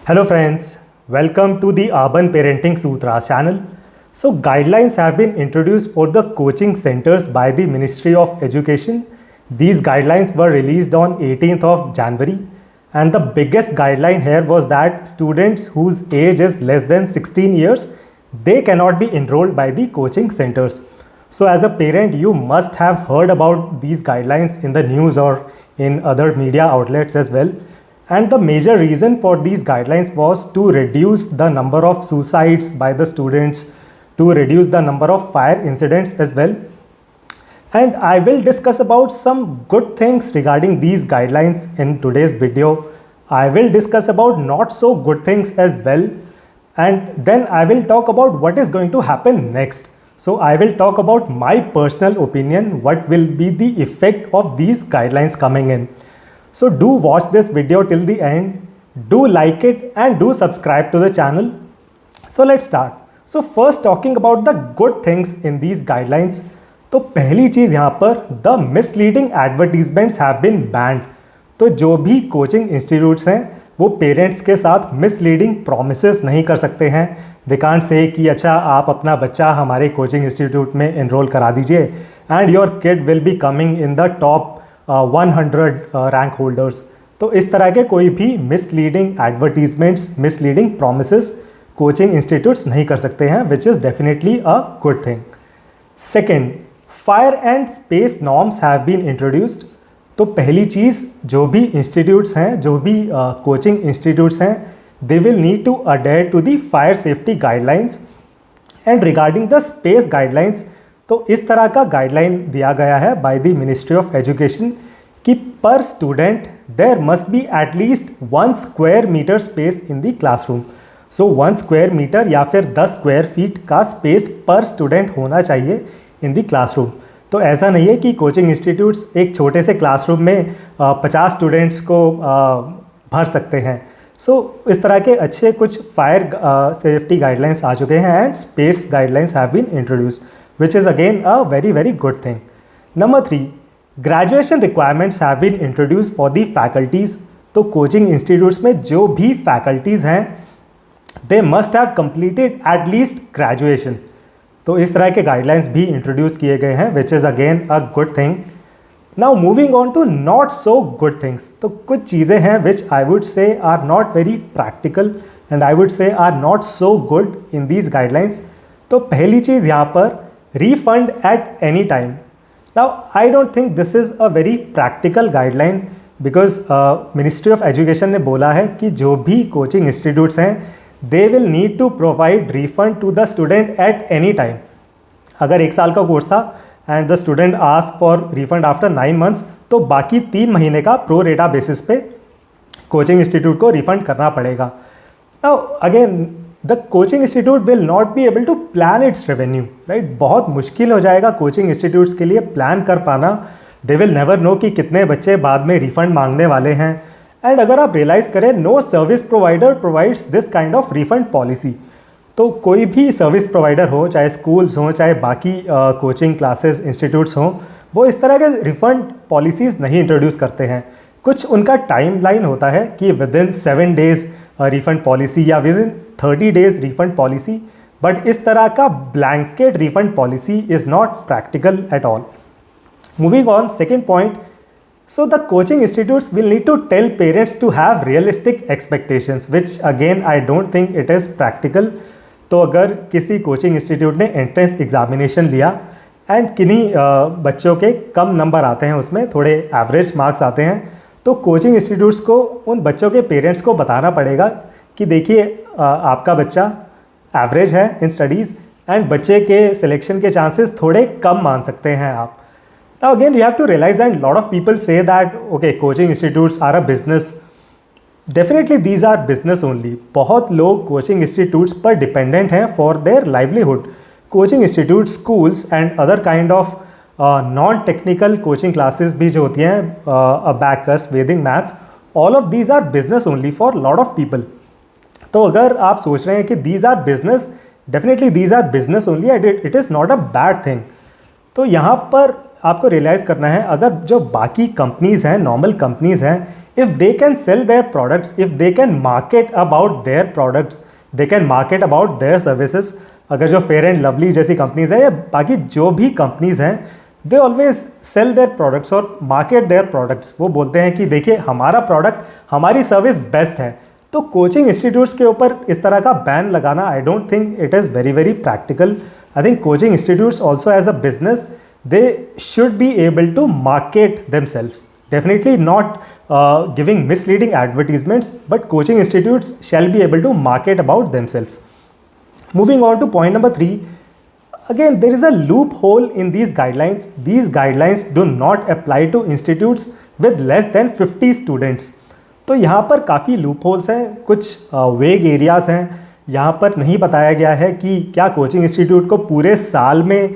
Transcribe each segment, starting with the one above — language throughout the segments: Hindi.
Hello friends, welcome to the Urban Parenting Sutras channel. So guidelines have been introduced for the coaching centers by the Ministry of Education. These guidelines were released on 18th of January, and the biggest guideline here was that students whose age is less than 16 years, they cannot be enrolled by the coaching centers. So as a parent, you must have heard about these guidelines in the news or in other media outlets as well. And the major reason for these guidelines was to reduce the number of suicides by the students, to reduce the number of fire incidents as well. And I will discuss about some good things regarding these guidelines in today's video. I will discuss about not so good things as well. And then I will talk about what is going to happen next. So I will talk about my personal opinion, what will be the effect of these guidelines coming in. So do watch this video till the end, do like it and do subscribe to the channel. So let's start. So first talking about the good things in these guidelines. तो पहली चीज़ यहाँ पर the misleading advertisements have been banned. तो जो भी कोचिंग इंस्टीट्यूट्स हैं वो पेरेंट्स के साथ मिसलीडिंग प्रोमिसेस नहीं कर सकते हैं. दे कांट से कि अच्छा आप अपना बच्चा हमारे कोचिंग इंस्टीट्यूट में एनरोल करा दीजिए and your kid will be coming in the top 100 rank holders. तो इस तरह के कोई भी misleading advertisements, misleading promises coaching institutes नहीं कर सकते हैं, which is definitely a good thing. Second, fire and space norms have been introduced. तो पहली चीज़, जो भी इंस्टीट्यूट्स हैं, जो भी कोचिंग इंस्टीट्यूट्स हैं, they will need to adhere to the fire safety guidelines. And regarding the space guidelines, तो इस तरह का गाइडलाइन दिया गया है by the ministry of education कि per student there must be at least 1 square metre space in the classroom. So 1 square metre या फिर 10 स्क्वायर फीट का स्पेस पर स्टूडेंट होना चाहिए इन द क्लासरूम. तो ऐसा नहीं है कि कोचिंग इंस्टीट्यूट्स एक छोटे से क्लासरूम में 50 स्टूडेंट्स को भर सकते हैं. सो इस तरह के अच्छे कुछ फायर सेफ्टी गाइडलाइंस आ चुके हैं and space guidelines have been introduced, which is again a very good thing. Number 3, graduation requirements have been introduced for the faculties. तो कोचिंग इंस्टीट्यूट्स में जो भी फैकल्टीज़ हैं they must have completed at least graduation. तो इस तरह के गाइडलाइंस भी इंट्रोड्यूस किए गए हैं, which is again a good thing. Now moving on to not so good things. तो कुछ चीज़ें हैं which I would say are not very practical and I would say are not so good in these guidelines. तो पहली चीज़ यहाँ पर refund at any time. Now I don't think this is a very practical guideline because Ministry of Education ने बोला है कि जो भी कोचिंग इंस्टीट्यूट्स हैं they will need to provide refund to the student at any time. अगर 1 साल का कोर्स था and the student ask for refund after 9 months, तो बाकी 3 महीने का प्रो रेटा बेसिस पे कोचिंग इंस्टीट्यूट को रिफंड करना पड़ेगा. Now again the coaching institute will not be able to plan its revenue, right? बहुत मुश्किल हो जाएगा कोचिंग इंस्टीट्यूट्स के लिए प्लान कर पाना. दे विल नेवर नो कि कितने बच्चे बाद में रिफंड मांगने वाले हैं. एंड अगर आप रियलाइज़ करें, no service provider provides this kind of refund policy. तो कोई भी सर्विस प्रोवाइडर हो, चाहे स्कूल्स हों, चाहे बाकी कोचिंग क्लासेस इंस्टीट्यूट्स हों, वो इस तरह के रिफंड पॉलिसीज़ नहीं इंट्रोड्यूस करते हैं. कुछ उनका टाइम लाइन होता है कि within 7 days refund policy या within 30 days refund policy, but इस तरह का blanket refund policy is not practical at all. Moving on, second point. So the coaching institutes will need to tell parents to have realistic expectations, which again I don't think it is practical. तो अगर किसी कोचिंग इंस्टीट्यूट ने एंट्रेंस एग्जामिनेशन लिया एंड किन्हीं बच्चों के कम नंबर आते हैं, उसमें थोड़े एवरेज मार्क्स आते हैं, तो कोचिंग इंस्टीट्यूट्स को उन बच्चों के पेरेंट्स को बताना पड़ेगा कि देखिए आपका बच्चा एवरेज है इन स्टडीज़ एंड बच्चे के सिलेक्शन के चांसेस थोड़े कम मान सकते हैं आप. Now again you have to realise and lot of people say that okay coaching institutes are a business. Definitely these are business only. बहुत लोग कोचिंग इंस्टीट्यूट्स पर डिपेंडेंट हैं for their livelihood. Coaching institute, schools and other kind of non technical coaching classes भी जो होती हैं, abacus, Vedic maths, all of these are business only for lot of people. तो अगर आप सोच रहे हैं कि these are business, definitely these are business only and it is not a bad thing. तो यहाँ पर आपको रियलाइज़ करना है, अगर जो बाकी कंपनीज़ हैं, नॉर्मल कंपनीज़ हैं, if they can sell their products, if they can market about their products, they can market about their services. अगर जो फेयर एंड लवली जैसी कंपनीज हैं या बाकी जो भी कंपनीज हैं, they always sell their products और मार्केट देयर प्रोडक्ट्स. वो बोलते हैं कि देखिए हमारा प्रोडक्ट, हमारी सर्विस बेस्ट है. तो कोचिंग इंस्टीट्यूट्स के ऊपर इस तरह का बैन लगाना, I don't think it is very very practical. I think coaching institutes also as a business, they should be able to market themselves. Definitely not giving misleading advertisements, but coaching institutes shall be able to market about themselves. Moving on to point number 3, again there is a loophole in these guidelines. These guidelines do not apply to institutes with less than 50 students. तो यहाँ पर काफ़ी loopholes हैं, कुछ vague areas हैं. यहाँ पर नहीं बताया गया है कि क्या कोचिंग इंस्टीट्यूट को पूरे साल में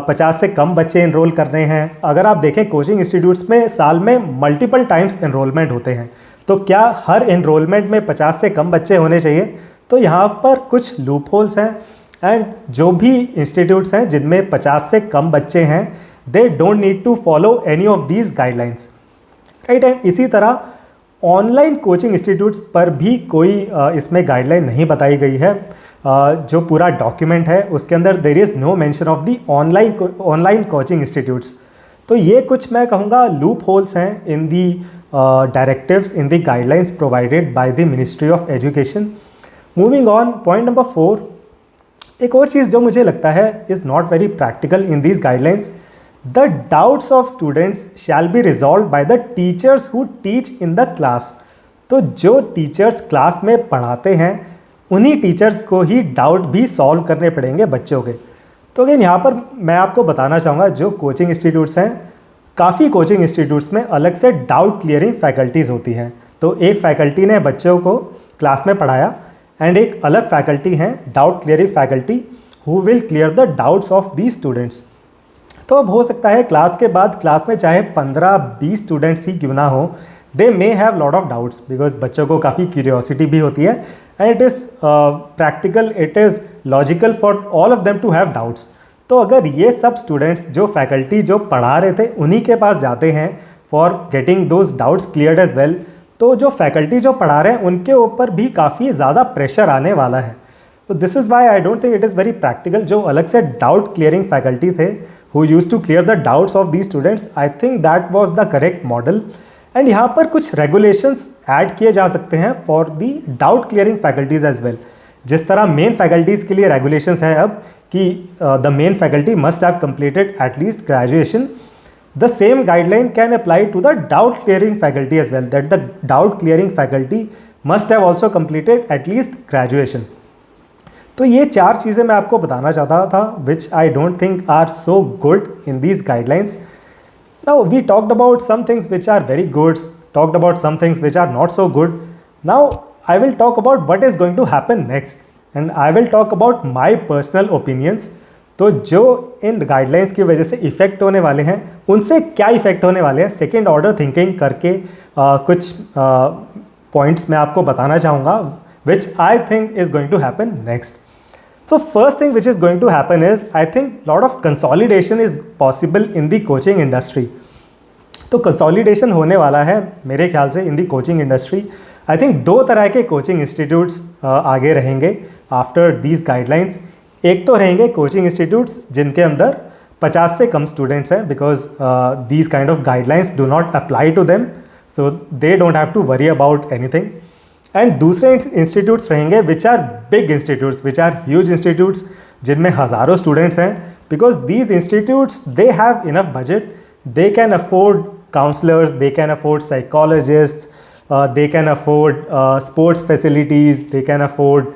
50 से कम बच्चे इनरोल कर रहे हैं. अगर आप देखें कोचिंग इंस्टीट्यूट्स में साल में मल्टीपल टाइम्स इनरोलमेंट होते हैं, तो क्या हर इनरोलमेंट में 50 से कम बच्चे होने चाहिए? तो यहाँ पर कुछ लूप होल्स हैं. एंड जो भी इंस्टीट्यूट्स हैं जिनमें 50 से कम बच्चे हैं, they don't need to follow any of these guidelines, right. And इसी तरह ऑनलाइन कोचिंग इंस्टीट्यूट्स पर भी कोई इसमें गाइडलाइन नहीं बताई गई है. जो पूरा डॉक्यूमेंट है उसके अंदर there is no mention of the online coaching institutes. तो ये कुछ मैं कहूँगा लूप होल्स हैं in the directives, in the guidelines provided by the ministry of education. Moving on, point number 4, एक और चीज़ जो मुझे लगता है is not very practical in these guidelines. The doubts of students shall be resolved by the teachers who teach in the class. तो जो टीचर्स क्लास में पढ़ाते हैं उन्हीं टीचर्स को ही डाउट भी सॉल्व करने पड़ेंगे बच्चों के. तो अगेन यहाँ पर मैं आपको बताना चाहूँगा, जो कोचिंग इंस्टीट्यूट्स हैं, काफ़ी कोचिंग इंस्टीट्यूट्स में अलग से डाउट क्लियरिंग फैकल्टीज़ होती हैं. तो एक फैकल्टी ने बच्चों को क्लास में पढ़ाया एंड एक अलग फैकल्टी हैं doubt clearing faculty who will clear the doubts of the students. तो अब हो सकता है क्लास के बाद क्लास में चाहे 15-20 स्टूडेंट्स ही क्यों ना हो, they may have lot of doubts, because बच्चों को काफ़ी क्यूरियोसिटी भी होती है and it is practical, it is logical for all of them to have doubts. तो अगर ये सब स्टूडेंट्स जो फैकल्टी जो पढ़ा रहे थे उन्हीं के पास जाते हैं for getting those doubts cleared as well, तो जो फैकल्टी जो पढ़ा रहे हैं उनके ऊपर भी काफ़ी ज़्यादा प्रेशर आने वाला है. तो this is why I don't think it is very practical. जो अलग से डाउट क्लियरिंग फैकल्टी थे who used to clear the doubts of these students, I think that was the correct model. And यहाँ पर कुछ regulations ऐड किए जा सकते हैं for the doubt clearing faculties as well. जिस तरह मेन फैकल्टीज़ के लिए regulations है अब कि the main faculty must have completed at least graduation, the same guideline can apply to the doubt clearing faculty as well, that the doubt clearing faculty must have also completed at least graduation. तो ये 4 चीज़ें मैं आपको बताना चाहता था which I don't think are so good in these guidelines. Now we talked about some things which are very good, talked about some things which are not so good. Now I will talk about what is going to happen next and I will talk about my personal opinions. तो जो इन गाइडलाइंस की वजह से इफ़ेक्ट होने वाले हैं, उनसे क्या इफ़ेक्ट होने वाले हैं, सेकेंड ऑर्डर थिंकिंग करके कुछ पॉइंट्स मैं आपको बताना चाहूँगा which I think is going to happen next. So first thing which is going to happen is, I think lot of consolidation is possible in the coaching industry. तो कंसोलिडेशन होने वाला है मेरे ख्याल से इन दी कोचिंग इंडस्ट्री. आई थिंक 2 तरह के कोचिंग इंस्टीट्यूट्स आगे रहेंगे आफ्टर दीज गाइडलाइंस. एक तो रहेंगे कोचिंग इंस्टीट्यूट्स जिनके अंदर 50 से कम स्टूडेंट्स हैं, because these kind of guidelines do not apply to them, so they don't have to worry about anything. And दूसरे इंस्टीट्यूट्स रहेंगे which are big institutes, which are huge institutes जिनमें हज़ारों स्टूडेंट्स हैं, because these institutes they have enough budget, they can afford counselors, they can afford psychologists, they can afford sports facilities, they can afford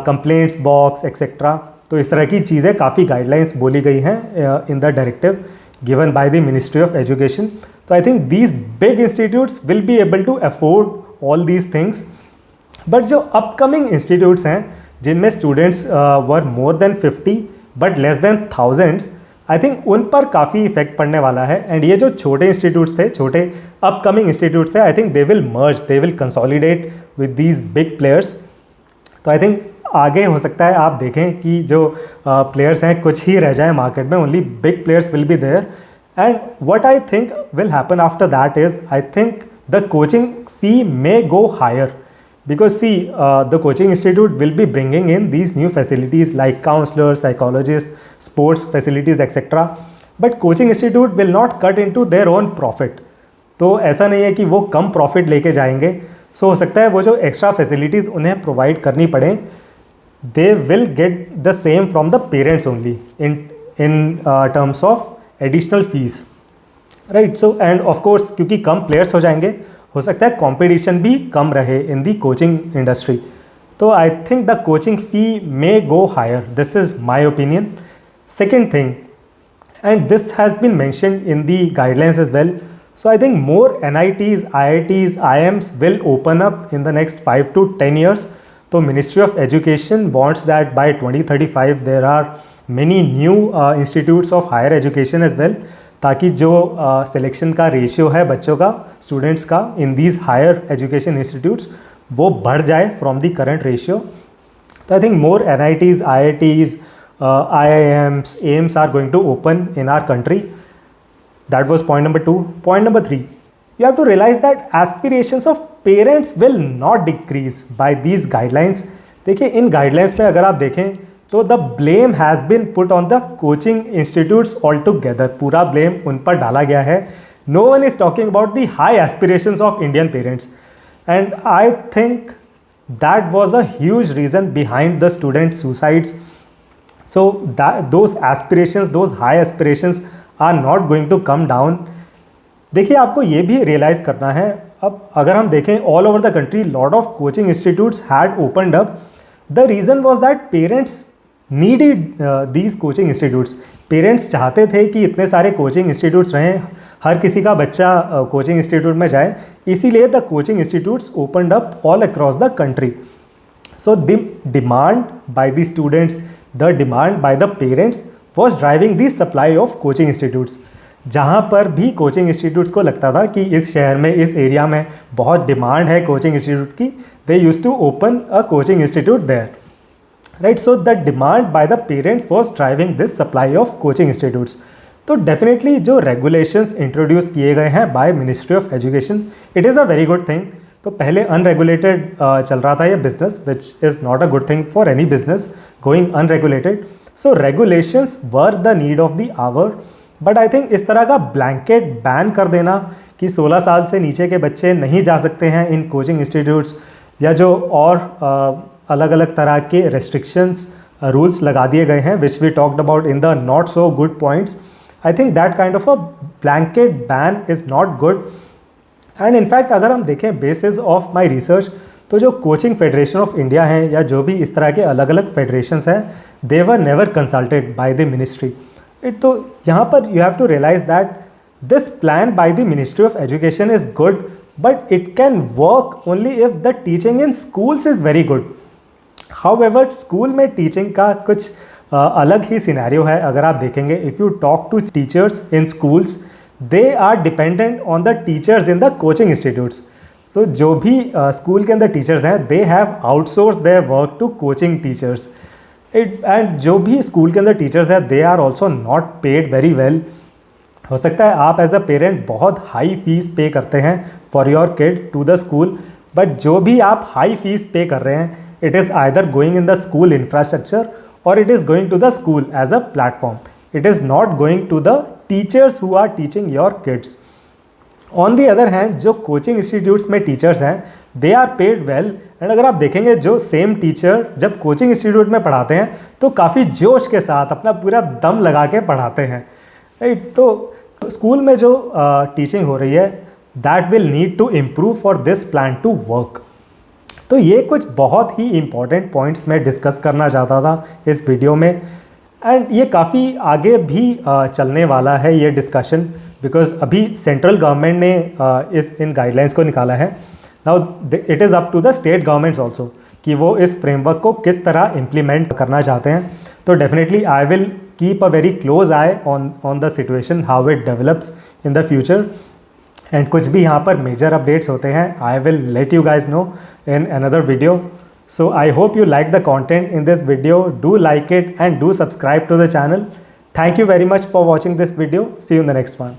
complaints box etc. तो इस तरह की चीज़ें काफ़ी गाइडलाइंस बोली गई हैं in the directive given by the Ministry of Education. तो I think these big institutes will be able to afford all these things. But जो upcoming institutes हैं जिनमें students were more than 50 but less than thousands, I think उन पर काफ़ी इफेक्ट पड़ने वाला है. एंड ये जो छोटे इंस्टीट्यूट्स थे, छोटे अपकमिंग इंस्टीट्यूट्स थे, I think they will merge, they will consolidate with these big players. तो आई थिंक आगे हो सकता है आप देखें कि जो प्लेयर्स हैं कुछ ही रह जाए मार्केट में, only big players will be there. And what I think will happen after that is, I think the coaching fee may go higher because see, the coaching institute will be bringing in these new facilities like counselors, psychologists, sports facilities, etc. But coaching institute will not cut into their own profit. तो ऐसा नहीं है कि वो कम प्रॉफिट लेके जाएंगे. सो हो सकता है वो जो एक्स्ट्रा फैसिलिटीज़ उन्हें प्रोवाइड करनी पड़े, they will get the same from the parents only in terms of additional fees, right. So end of course क्योंकि कम प्लेयर्स हो जाएंगे, हो सकता है कंपटीशन भी कम रहे इन दी कोचिंग इंडस्ट्री. तो I think the coaching fee may go higher. This is my opinion. Second thing, and this has been mentioned in the guidelines as well. So I think more NITs, IITs, IIMs will open up in the next 5 to 10 years. So Ministry of Education wants that by 2035 there are many new institutes of higher education as well, ताकि जो selection का ratio है बच्चों का, students का in these higher education institutes वो बढ़ जाए from the current ratio. So I think more NITs, IITs, IIMs, AIMS are going to open in our country. That was point number 2. Point number 3, you have to realize that aspirations of parents will not decrease by these guidelines. देखिए इन guidelines में अगर आप देखें तो the blame has been put on the coaching institutes altogether. पूरा blame उन पर डाला गया है. No one is talking about the high aspirations of Indian parents, and I think that was a huge reason behind the student suicides. So that those aspirations, those high aspirations are not going to come down. देखिए आपको ये भी रियलाइज़ करना है, अब अगर हम देखें all over the country lot of coaching institutes had opened up. The reason was that parents needed these coaching institutes. Parents चाहते थे कि इतने सारे कोचिंग इंस्टीट्यूट्स रहें, हर किसी का बच्चा कोचिंग इंस्टीट्यूट में जाए, इसीलिए the coaching institutes opened up all across the country. So the demand by the students, the demand by the parents was driving the supply of coaching institutes. जहाँ पर भी कोचिंग इंस्टीट्यूट्स को लगता था कि इस शहर में, इस एरिया में बहुत डिमांड है कोचिंग इंस्टीट्यूट की, they used to open a coaching institute there, right. So the demand by the parents was driving this supply of coaching institutes. तो डेफिनेटली जो रेगुलेशंस इंट्रोड्यूस किए गए हैं by ministry of education, it is a very good thing. तो पहले अनरेगुलेटेड चल रहा था ये business, which is not a good thing for any business going unregulated. So regulations were the need of the our. But I think इस तरह का ब्लैंकेट बैन कर देना कि 16 साल से नीचे के बच्चे नहीं जा सकते हैं इन कोचिंग इंस्टीट्यूट्स, या जो और अलग अलग तरह के रेस्ट्रिक्शंस रूल्स लगा दिए गए हैं which we talked about in the not so good points. I think that kind of a blanket ban is not good. And in fact अगर हम देखें बेसिस ऑफ माई रिसर्च, तो जो कोचिंग फेडरेशन ऑफ इंडिया हैं या जो भी इस तरह के अलग अलग फेडरेशंस हैं, they were never consulted by the ministry. तो यहाँ पर you have to realize that this plan by the ministry of education is good, but it can work only if the teaching in schools is very good. However school में टीचिंग का कुछ अलग ही सिनेरियो है. अगर आप देखेंगे, if you talk to teachers in schools, they are dependent on the teachers in the coaching institutes. So जो भी स्कूल के अंदर टीचर्स हैं, they have outsource their work to coaching teachers. And जो भी स्कूल के अंदर टीचर्स हैं, they are also not paid very well. हो सकता है आप एज अ पेरेंट बहुत हाई फीस पे करते हैं for your kid to the school, but जो भी आप हाई फीस पे कर रहे हैं, it is either going in the school infrastructure और it is going to the school as a platform. It is not going to the teachers who are teaching your kids. On the other hand, जो कोचिंग इंस्टीट्यूट्स में टीचर्स हैं, they are paid well. And अगर आप देखेंगे, जो सेम टीचर जब कोचिंग इंस्टीट्यूट में पढ़ाते हैं तो काफ़ी जोश के साथ अपना पूरा दम लगा के पढ़ाते हैं, राइट. तो स्कूल में जो टीचिंग हो रही है, that will need to improve for this plan to work. तो ये कुछ बहुत ही इंपॉर्टेंट पॉइंट्स मैं डिस्कस करना चाहता था इस वीडियो में. एंड ये काफ़ी आगे भी चलने वाला है ये डिस्कशन, बिकॉज अभी सेंट्रल गवर्नमेंट ने इन गाइडलाइंस को निकाला है. Now it is up to the state governments also कि वो इस फ्रेमवर्क को किस तरह इम्प्लीमेंट करना चाहते हैं. तो definitely I will keep a very close I on the situation, how it develops in the future. And कुछ भी यहाँ पर मेजर अपडेट्स होते हैं, I will let you guys know in another video. So I hope you like the content in this video. Do like it and do subscribe to the channel. Thank you very much for watching this video. See you in the next one.